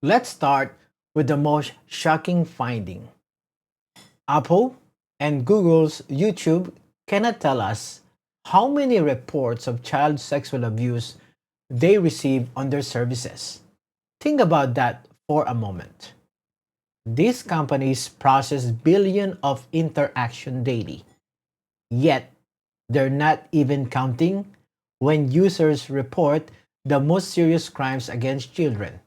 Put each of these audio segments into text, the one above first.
Let's start with the most shocking finding. Apple and Google's YouTube cannot tell us how many reports of child sexual abuse they receive on their services. Think about that for a moment. These companies process billions of interaction daily, yet they're not even counting when users report the most serious crimes against children.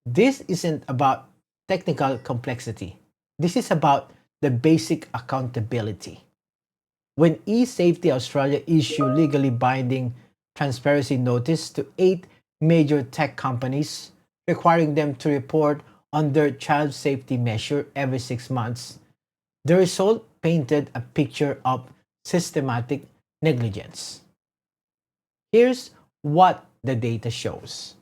This isn't about technical complexity. This is about the basic accountability. When eSafety Australia issued legally binding transparency notice to 8 major tech companies, requiring them to report on their child safety measure every 6 months, the result painted a picture of systematic negligence. Here's what the data shows.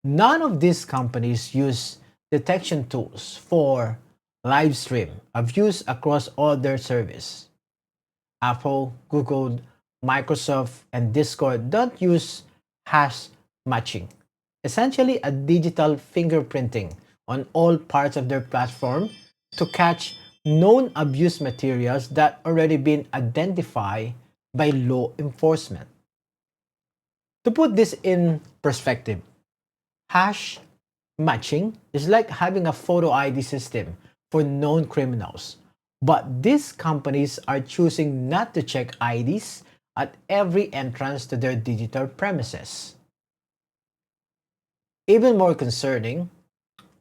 None of these companies use detection tools for live stream abuse across all their service. Apple, Google, Microsoft, and Discord don't use hash matching, essentially a digital fingerprinting on all parts of their platform to catch known abuse materials that already been identified by law enforcement. To put this in perspective, hash matching is like having a photo ID system for known criminals. But these companies are choosing not to check IDs at every entrance to their digital premises. Even more concerning,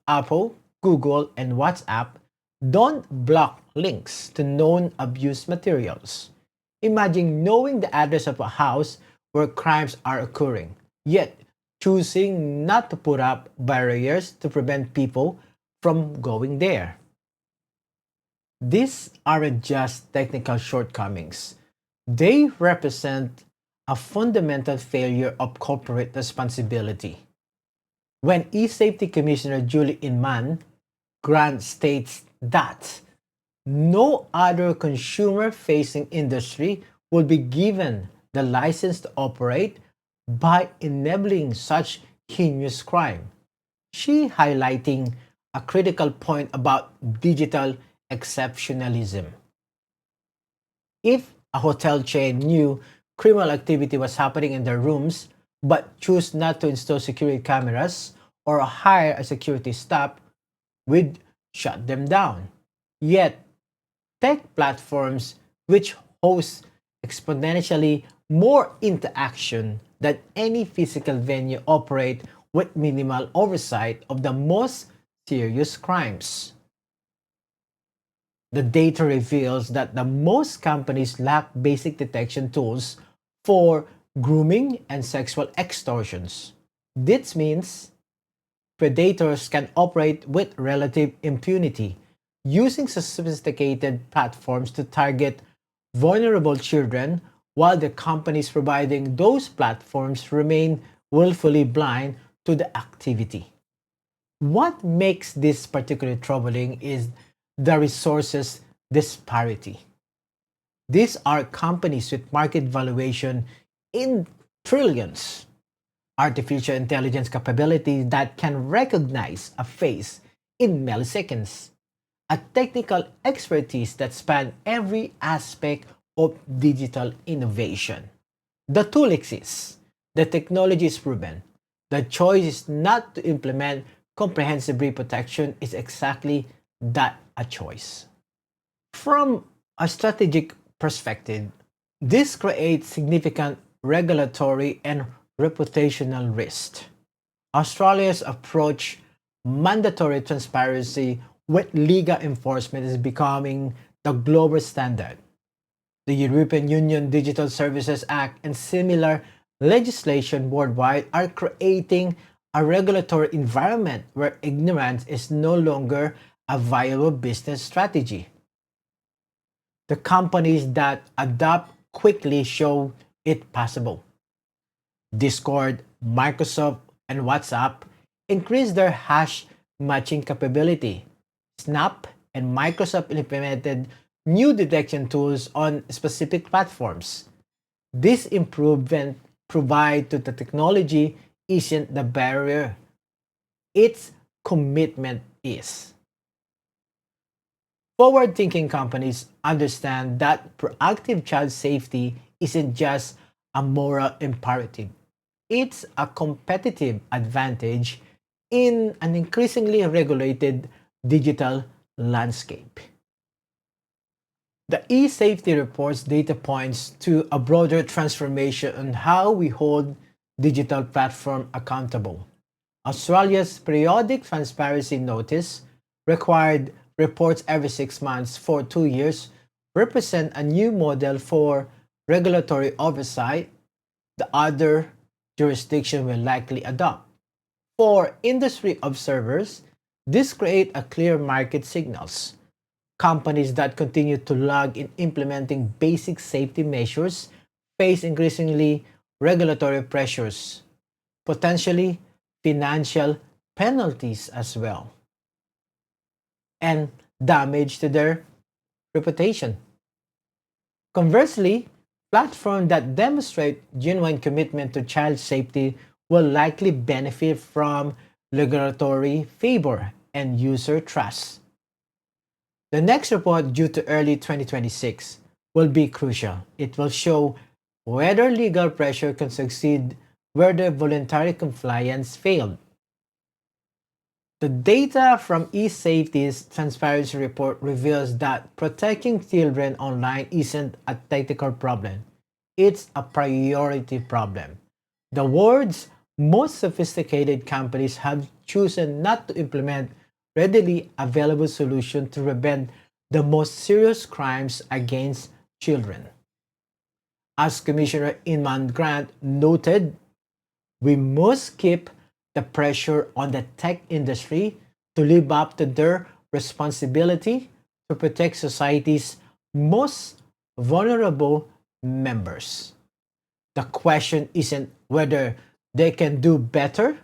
Apple, Google, and WhatsApp don't block links to known abuse materials. Imagine knowing the address of a house where crimes are occurring, yet choosing not to put up barriers to prevent people from going there. These aren't just technical shortcomings. They represent a fundamental failure of corporate responsibility. When eSafety Commissioner Julie Inman Grant states that no other consumer facing industry will be given the license to operate by enabling such heinous crime. She highlighting a critical point about digital exceptionalism. If a hotel chain knew criminal activity was happening in their rooms but chose not to install security cameras or hire a security staff, we'd shut them down. Yet, tech platforms which host exponentially more interaction than any physical venue operate with minimal oversight of the most serious crimes. The data reveals that the most companies lack basic detection tools for grooming and sexual extortions. This means predators can operate with relative impunity, using sophisticated platforms to target vulnerable children while the companies providing those platforms remain willfully blind to the activity. What makes this particularly troubling is the resources disparity. These are companies with market valuation in trillions, artificial intelligence capabilities that can recognize a face in milliseconds, a technical expertise that span every aspect of digital innovation. The tool exists, the technology is proven. The choice is not to implement comprehensive protection is exactly that, a choice. From a strategic perspective, this creates significant regulatory and reputational risk. Australia's approach, mandatory transparency with legal enforcement, is becoming the global standard. The European Union Digital Services Act and similar legislation worldwide are creating a regulatory environment where ignorance is no longer a viable business strategy. The companies that adapt quickly show it possible. Discord, Microsoft, and WhatsApp increased their hash matching capability. Snap and Microsoft implemented new detection tools on specific platforms. This improvement provide to the technology isn't the barrier. its commitment is. Forward thinking companies understand that proactive child safety isn't just a moral imperative, it's a competitive advantage in an increasingly regulated digital landscape. The eSafety report's data points to a broader transformation on how we hold digital platforms accountable. Australia's periodic transparency notice, required reports every 6 months for 2 years, represent a new model for regulatory oversight the other jurisdiction will likely adopt. For industry observers, this creates a clear market signals. Companies that continue to lag in implementing basic safety measures face increasingly regulatory pressures, potentially financial penalties as well, and damage to their reputation. Conversely, platforms that demonstrate genuine commitment to child safety will likely benefit from regulatory favor and user trust. The next report, due to early 2026, will be crucial. It will show whether legal pressure can succeed where the voluntary compliance failed. The data from eSafety's transparency report reveals that protecting children online isn't a technical problem, it's a priority problem. The world's most sophisticated companies have chosen not to implement readily available solutions to prevent the most serious crimes against children. As Commissioner Inman Grant noted, we must keep the pressure on the tech industry to live up to their responsibility to protect society's most vulnerable members. The question isn't whether they can do better,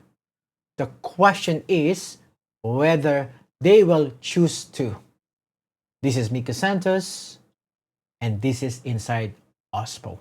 the question is whether they will choose to. This is Mika Santos, and this is Inside OSPO.